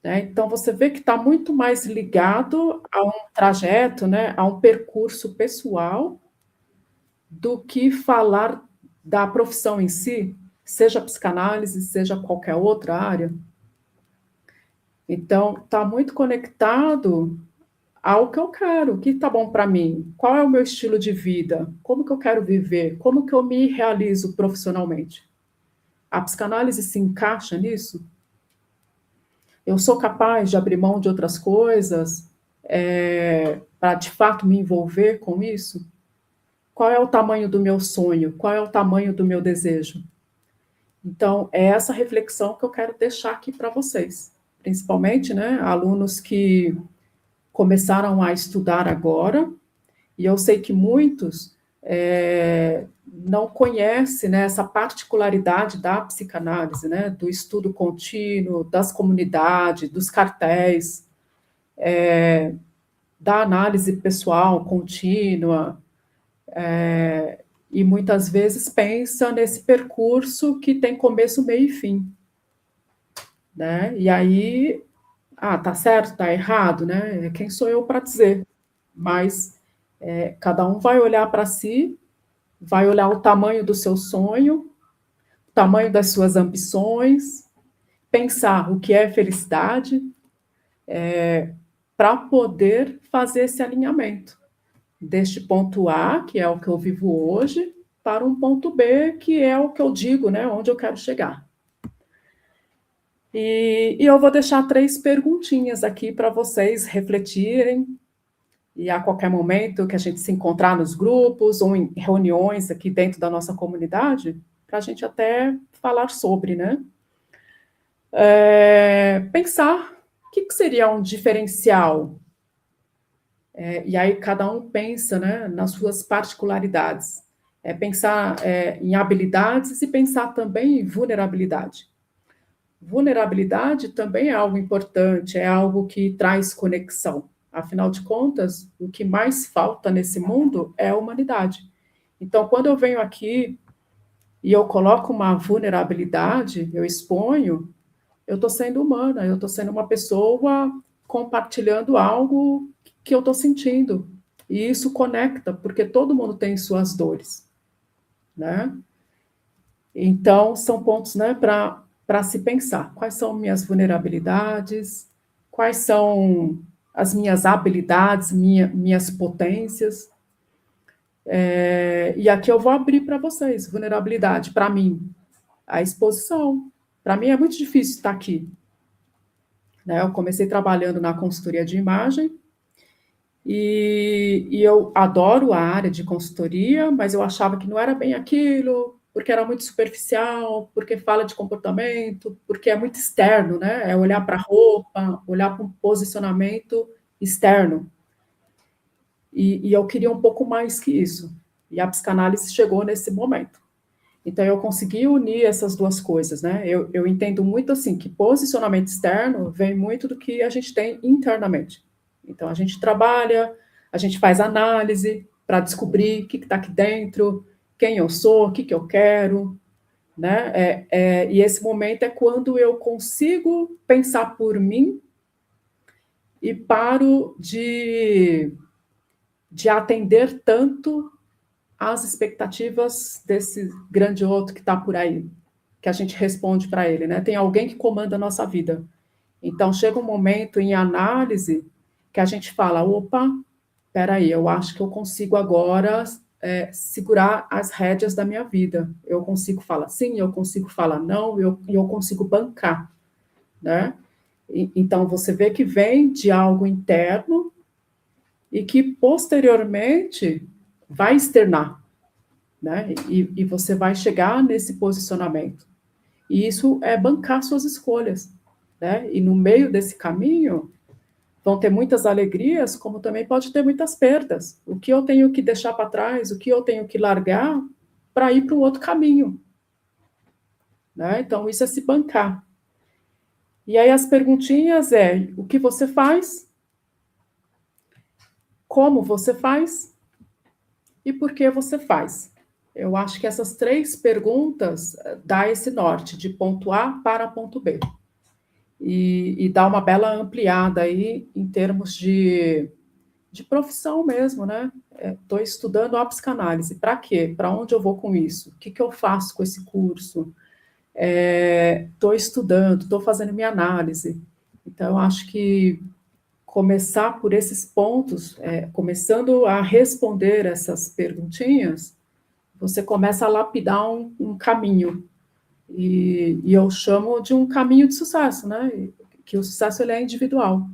C: Né? Então, você vê que está muito mais ligado a um trajeto, né, a um percurso pessoal, do que falar da profissão em si, seja psicanálise, seja qualquer outra área. Então, está muito conectado ao que eu quero, o que está bom para mim, qual é o meu estilo de vida, como que eu quero viver, como que eu me realizo profissionalmente. A psicanálise se encaixa nisso? Eu sou capaz de abrir mão de outras coisas para, de fato, me envolver com isso? Qual é o tamanho do meu sonho? Qual é o tamanho do meu desejo? Então, é essa reflexão que eu quero deixar aqui para vocês. Principalmente, né, alunos que começaram a estudar agora, e eu sei que muitos não conhecem, né, essa particularidade da psicanálise, né, do estudo contínuo, das comunidades, dos cartéis, da análise pessoal contínua, e muitas vezes pensa nesse percurso que tem começo, meio e fim. Né? E aí, tá certo, tá errado, né? Quem sou eu para dizer? Mas cada um vai olhar para si, vai olhar o tamanho do seu sonho, o tamanho das suas ambições, pensar o que é felicidade, para poder fazer esse alinhamento deste ponto A, que é o que eu vivo hoje, para um ponto B, que é o que eu digo, né, onde eu quero chegar. E eu vou deixar 3 perguntinhas aqui para vocês refletirem, e a qualquer momento que a gente se encontrar nos grupos ou em reuniões aqui dentro da nossa comunidade, para a gente até falar sobre, né? Pensar o que seria um diferencial. E aí cada um pensa, né, nas suas particularidades. Pensar em habilidades e pensar também em vulnerabilidade. Vulnerabilidade também é algo importante, é algo que traz conexão. Afinal de contas, o que mais falta nesse mundo é a humanidade. Então, quando eu venho aqui e eu coloco uma vulnerabilidade, eu exponho, eu estou sendo humana, eu estou sendo uma pessoa compartilhando algo que eu estou sentindo. E isso conecta, porque todo mundo tem suas dores. Né? Então, são pontos, né, para se pensar. Quais são minhas vulnerabilidades? Quais são as minhas habilidades, minhas potências? E aqui eu vou abrir para vocês. Vulnerabilidade, para mim, a exposição. para mim é muito difícil estar aqui. Né? Eu comecei trabalhando na consultoria de imagem, e eu adoro a área de consultoria, mas eu achava que não era bem aquilo, porque era muito superficial, porque fala de comportamento, porque é muito externo, né? É olhar para a roupa, olhar para um posicionamento externo. E eu queria um pouco mais que isso. E a psicanálise chegou nesse momento. Então, eu consegui unir essas duas coisas, né? Eu entendo muito, assim, que posicionamento externo vem muito do que a gente tem internamente. Então, a gente trabalha, a gente faz análise para descobrir o que está aqui dentro, quem eu sou, o que eu quero, né? E esse momento é quando eu consigo pensar por mim e paro de atender tanto às expectativas desse grande outro que está por aí, que a gente responde para ele, né? Tem alguém que comanda a nossa vida. Então, chega um momento em análise que a gente fala, opa, peraí, eu acho que eu consigo agora segurar as rédeas da minha vida. Eu consigo falar sim, eu consigo falar não, eu consigo bancar, né? Então, você vê que vem de algo interno e que, posteriormente, vai externar, né? E você vai chegar nesse posicionamento. E isso é bancar suas escolhas, né? E no meio desse caminho, vão ter muitas alegrias, como também pode ter muitas perdas. O que eu tenho que deixar para trás, o que eu tenho que largar para ir para um outro caminho, né? Então, isso é se bancar. E aí as perguntinhas é, o que você faz, como você faz e por que você faz. Eu acho que essas 3 perguntas dá esse norte, de ponto A para ponto B. E dá uma bela ampliada aí em termos de profissão mesmo, né? Estou estudando a psicanálise. Para quê? Para onde eu vou com isso? O que eu faço com esse curso? Estou estudando, estou fazendo minha análise. Então, eu acho que começar por esses pontos, começando a responder essas perguntinhas, você começa a lapidar um caminho. E eu chamo de um caminho de sucesso, né? Que o sucesso ele é individual.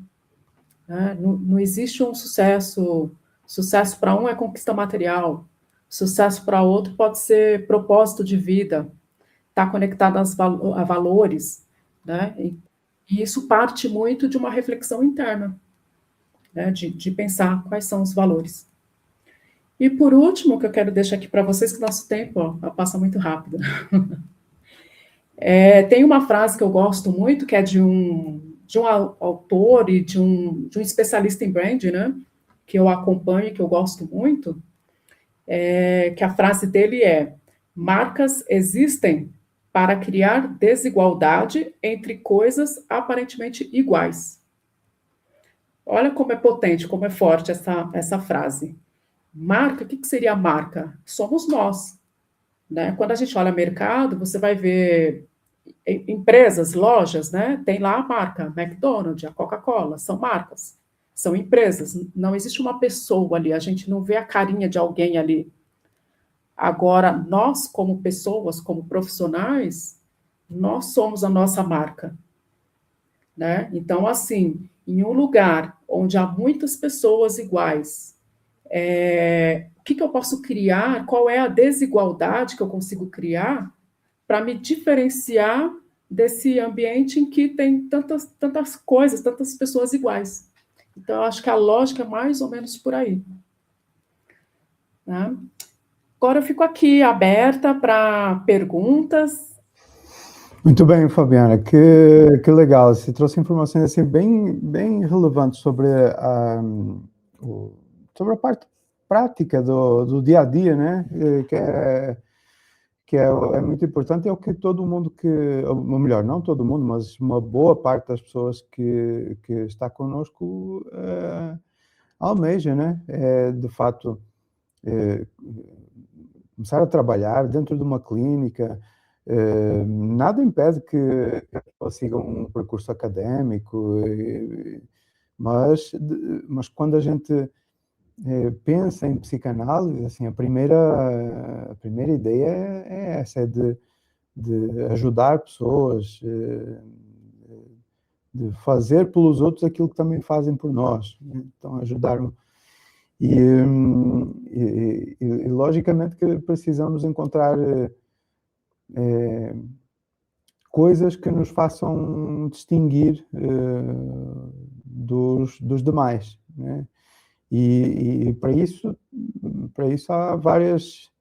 C: Né? Não existe um sucesso. Sucesso para um é conquista material. Sucesso para outro pode ser propósito de vida, estar conectado a valores, né? E isso parte muito de uma reflexão interna, né? De pensar quais são os valores. E por último, que eu quero deixar aqui para vocês, que nosso tempo passa muito rápido. Tem uma frase que eu gosto muito, que é de um autor e de um especialista em brand, né? Que eu acompanho e que eu gosto muito, que a frase dele é: marcas existem para criar desigualdade entre coisas aparentemente iguais. Olha como é potente, como é forte essa frase. Marca, o que seria marca? Somos nós. Né? Quando a gente olha mercado, você vai ver empresas, lojas, né? Tem lá a marca McDonald's, a Coca-Cola, são marcas, são empresas. Não existe uma pessoa ali, a gente não vê a carinha de alguém ali. Agora, nós, como pessoas, como profissionais, nós somos a nossa marca. Né? Então, assim, em um lugar onde há muitas pessoas iguais, o que eu posso criar? Qual é a desigualdade que eu consigo criar para me diferenciar desse ambiente em que tem tantas coisas, tantas pessoas iguais? Então, eu acho que a lógica é mais ou menos por aí. Né? Agora eu fico aqui aberta para perguntas.
A: Muito bem, Fabiana, que legal. Você trouxe informações assim, bem relevantes sobre a parte prática do dia a dia, né? Que é muito importante, é o que todo mundo ou melhor, não todo mundo, mas uma boa parte das pessoas que está conosco almeja, né? De fato, começar a trabalhar dentro de uma clínica. Nada impede que siga um percurso académico, mas quando a gente pensa em psicanálise, assim, a primeira ideia é essa, de ajudar pessoas, de fazer pelos outros aquilo que também fazem por nós, né? Então, ajudaram. E, logicamente que precisamos encontrar coisas que nos façam distinguir dos demais, né? E para isso há várias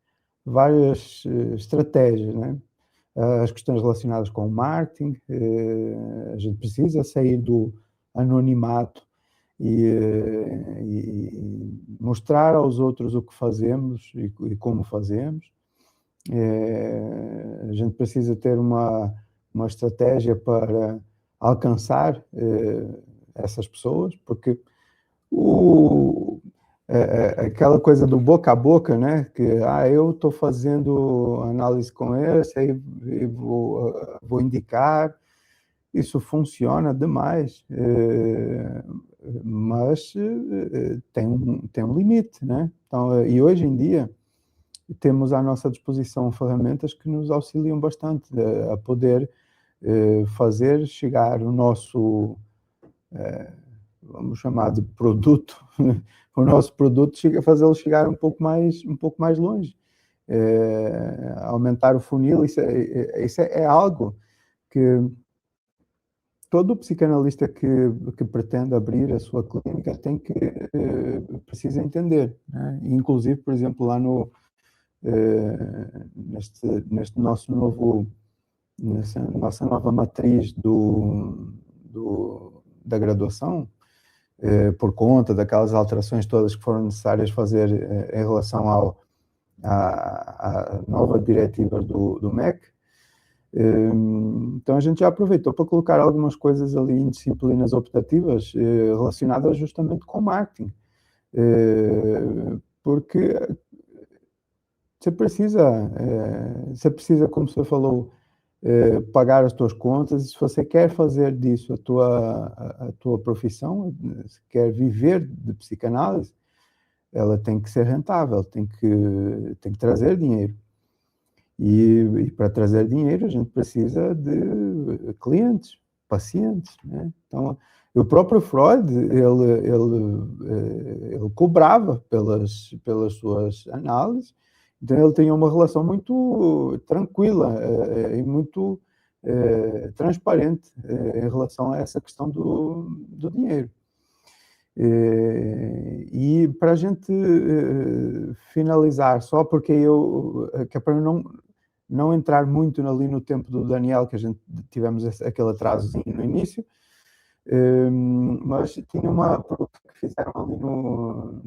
A: estratégias, né? As questões relacionadas com o marketing, a gente precisa sair do anonimato e mostrar aos outros o que fazemos e como fazemos. A gente precisa ter uma estratégia para alcançar essas pessoas, porque aquela coisa do boca a boca, né? Que eu estou fazendo análise com esse, aí vou indicar, isso funciona demais, mas tem um limite, né? Então, e hoje em dia temos à nossa disposição ferramentas que nos auxiliam bastante a poder fazer chegar o nosso, vamos chamar de produto, o nosso produto, fazê-lo chegar um pouco mais longe, aumentar o funil. Isso é algo que todo psicanalista que pretende abrir a sua clínica precisa entender, né? Inclusive, por exemplo, lá nesta nossa nova matriz da graduação, por conta daquelas alterações todas que foram necessárias fazer em relação à nova diretiva do MEC. Então a gente já aproveitou para colocar algumas coisas ali em disciplinas optativas relacionadas justamente com marketing, porque você precisa, como você falou, pagar as tuas contas, e se você quer fazer disso a tua profissão, se quer viver de psicanálise, ela tem que ser rentável, tem que trazer dinheiro. E para trazer dinheiro, a gente precisa de clientes, pacientes, né? Então, o próprio Freud, ele cobrava pelas suas análises. Então, ele tinha uma relação muito tranquila e muito transparente em relação a essa questão do dinheiro. E para a gente finalizar, só porque que é para não entrar muito ali no tempo do Daniel, que a gente tivemos aquele atrasozinho no início, mas tinha uma pergunta que fizeram ali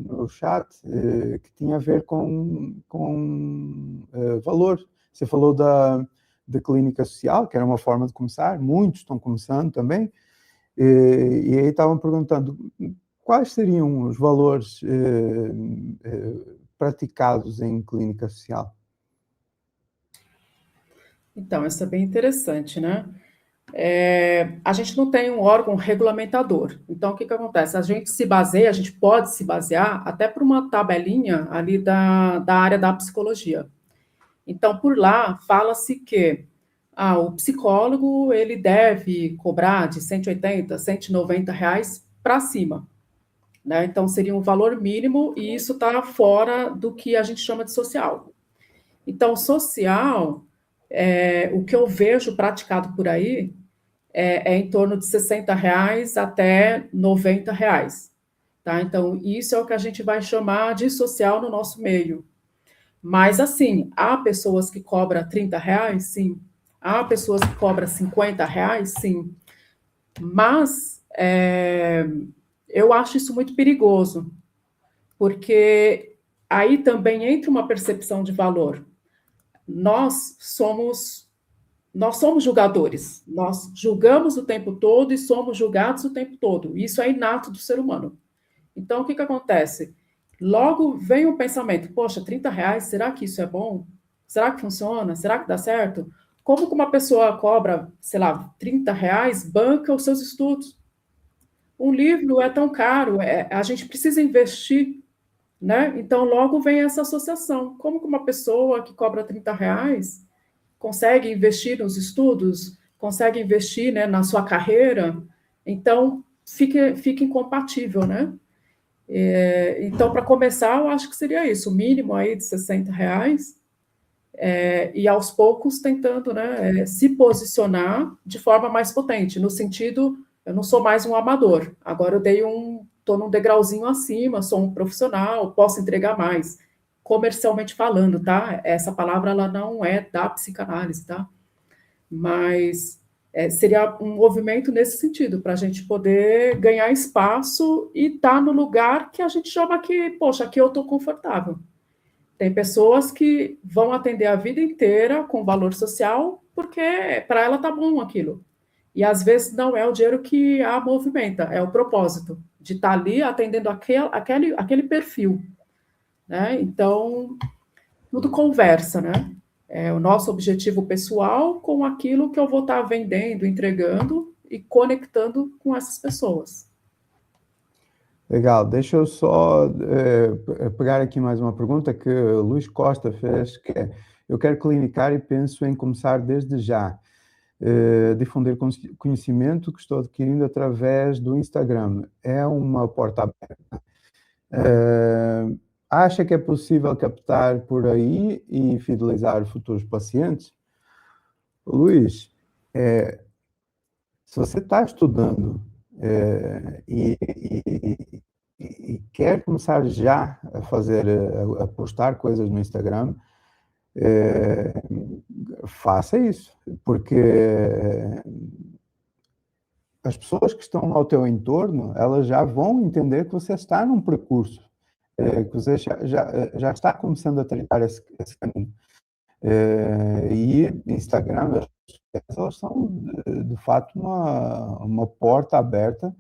A: no chat que tinha a ver com valor. Você falou da clínica social, que era uma forma de começar, muitos estão começando também, e aí estavam perguntando quais seriam os valores praticados em clínica social.
C: Então, isso é bem interessante, né? A gente não tem um órgão regulamentador. Então, o que acontece? A gente pode se basear até por uma tabelinha ali da área da psicologia. Então, por lá, fala-se que o psicólogo, ele deve cobrar de 180, 190 reais para cima, né? Então, seria um valor mínimo, e isso está fora do que a gente chama de social. Então, social, o que eu vejo praticado por aí é em torno de 60 reais até 90 reais. Tá? Então, isso é o que a gente vai chamar de social no nosso meio. Mas, assim, há pessoas que cobram 30 reais, sim. Há pessoas que cobram 50 reais, sim. Mas eu acho isso muito perigoso, porque aí também entra uma percepção de valor. Nós somos julgadores, nós julgamos o tempo todo e somos julgados o tempo todo. Isso é inato do ser humano. Então, o que acontece? Logo vem o pensamento, poxa, 30 reais, será que isso é bom? Será que funciona? Será que dá certo? Como que uma pessoa cobra, sei lá, 30 reais, banca os seus estudos? Um livro é tão caro, a gente precisa investir, né? Então, logo vem essa associação. Como que uma pessoa que cobra 30 reais consegue investir nos estudos, consegue investir, né, na sua carreira, então fica incompatível, né? Então, para começar, eu acho que seria isso, o mínimo aí de R$60, e aos poucos tentando, né, se posicionar de forma mais potente, no sentido, eu não sou mais um amador, agora eu estou num degrauzinho acima, sou um profissional, posso entregar mais, comercialmente falando, tá? Essa palavra, ela não é da psicanálise, tá? Mas seria um movimento nesse sentido, para a gente poder ganhar espaço e estar no lugar que a gente chama que, poxa, aqui eu estou confortável. Tem pessoas que vão atender a vida inteira com valor social, porque para ela tá bom aquilo. E às vezes não é o dinheiro que a movimenta, é o propósito de estar ali atendendo aquele perfil, né? Então, tudo conversa, né? É o nosso objetivo pessoal com aquilo que eu vou estar vendendo, entregando e conectando com essas pessoas.
A: Legal, deixa eu só pegar aqui mais uma pergunta que o Luís Costa fez, que é: eu quero clinicar e penso em começar desde já. Difundir conhecimento que estou adquirindo através do Instagram. É uma porta aberta. Acha que é possível captar por aí e fidelizar futuros pacientes? Luís, se você está estudando e quer começar já a postar coisas no Instagram, faça isso, porque as pessoas que estão ao teu entorno, elas já vão entender que você está num percurso, que você já está começando a trilhar esse caminho. E Instagram, elas são, de fato, uma porta aberta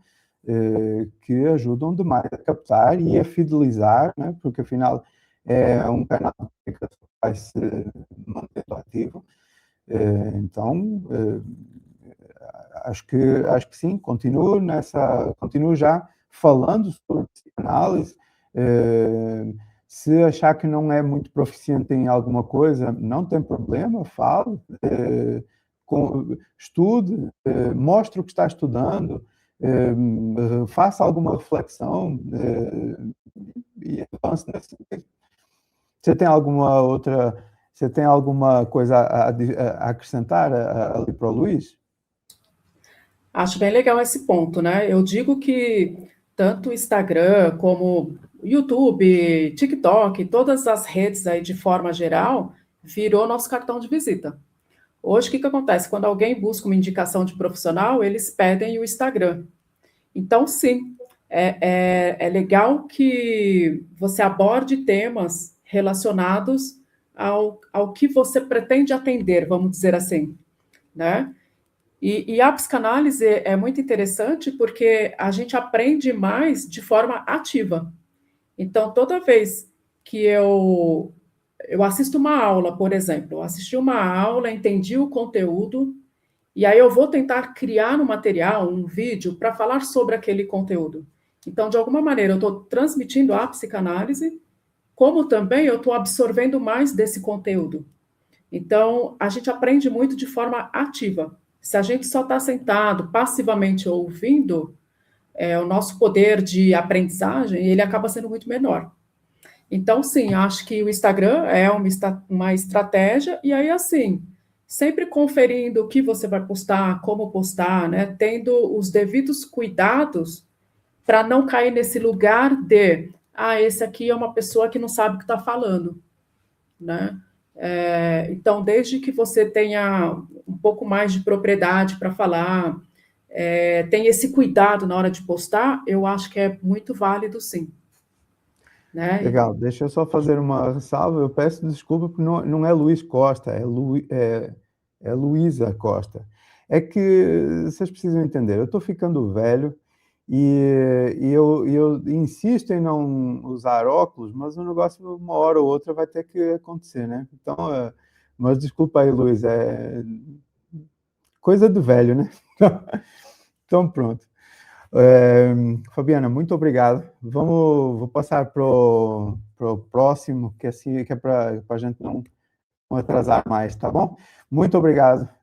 A: que ajudam demais a captar e a fidelizar, né? Porque, afinal, é um canal que vai se mantendo ativo. Então, acho que sim, continuo já falando sobre psicanálise. Se achar que não é muito proficiente em alguma coisa, não tem problema, fale, estude, mostre o que está estudando, faça alguma reflexão e avance nesse sentido. Você tem alguma coisa a acrescentar ali para o Luís?
C: Acho bem legal esse ponto, né? Eu digo que tanto o Instagram como YouTube, TikTok, todas as redes aí de forma geral, virou nosso cartão de visita. Hoje, o que acontece? Quando alguém busca uma indicação de profissional, eles pedem o Instagram. Então, sim, é legal que você aborde temas relacionados ao que você pretende atender, vamos dizer assim, né? E a psicanálise é muito interessante porque a gente aprende mais de forma ativa. Então, toda vez que eu assisto uma aula, por exemplo, eu assisti uma aula, entendi o conteúdo, e aí eu vou tentar criar um material, um vídeo, para falar sobre aquele conteúdo. Então, de alguma maneira, eu estou transmitindo a psicanálise, como também eu estou absorvendo mais desse conteúdo. Então, a gente aprende muito de forma ativa. Se a gente só está sentado, passivamente ouvindo, o nosso poder de aprendizagem, ele acaba sendo muito menor. Então, sim, acho que o Instagram é uma estratégia, e aí, assim, sempre conferindo o que você vai postar, como postar, né? Tendo os devidos cuidados para não cair nesse lugar de, esse aqui é uma pessoa que não sabe o que está falando, né? Então, desde que você tenha um pouco mais de propriedade para falar, tenha esse cuidado na hora de postar, eu acho que é muito válido, sim. Né?
A: Legal, deixa eu só fazer uma ressalva. Eu peço desculpa porque não é Luís Costa, é Luísa Costa. É que vocês precisam entender, eu estou ficando velho e eu insisto em não usar óculos, mas o negócio uma hora ou outra vai ter que acontecer, né? Então, mas desculpa aí, Luís, é coisa de velho, né? Então pronto. Fabiana, muito obrigado. Vou passar para o próximo, que é para a gente não atrasar mais, tá bom? Muito obrigado.